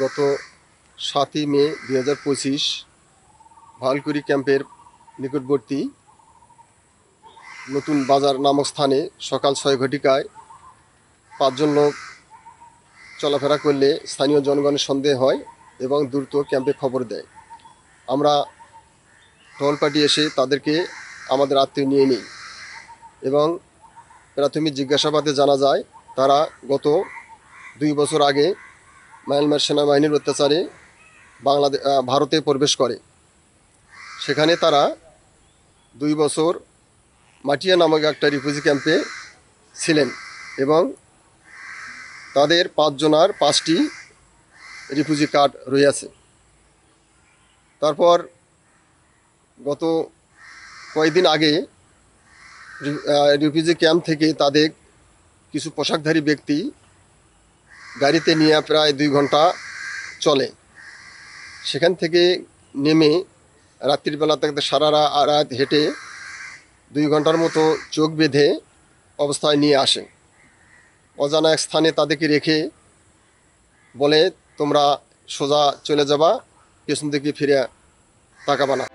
গত ৭ই মে ২০২৫ ভালকুড়ি ক্যাম্পের নিকটবর্তী নতুন বাজার নামক স্থানে সকাল ৬ ঘটিকায় ৫ জন লোক চলাফেরা করলে স্থানীয় জনগণের সন্দেহ হয় এবং দ্রুত ক্যাম্পে খবর দেয়। আমরা টহল পার্টি এসে তাদেরকে আমাদের আত্মীয় নিয়ে নিই এবং প্রাথমিক জিজ্ঞাসাবাদে জানা যায় তারা গত ২ বছর আগে মায়ানমার সেনাবাহিনীর অত্যাচারে ভারতে প্রবেশ করে। সেখানে তারা ২ বছর মাটিয়া নামক একটা রিফিউজি ক্যাম্পে ছিলেন এবং তাদের ৫ জনার ৫টি রিফিউজি কার্ড রয়েছে। তারপর গত কয়েকদিন আগে রিফিউজি ক্যাম্প থেকে তাদের কিছু পোশাকধারী ব্যক্তি গাড়িতে নিয়ে প্রায় ২ ঘন্টা চলে। সেখান থেকে নেমে রাত্রিবেলা তাদের সারা রাত হেঁটে ২ ঘন্টার মতো চোখ বেঁধে অবস্থায় নিয়ে আসে। অজানা এক স্থানে তাদেরকে রেখে বলে তোমরা সোজা চলে যাবা, পেছন থেকে ফিরে তাকাবা না।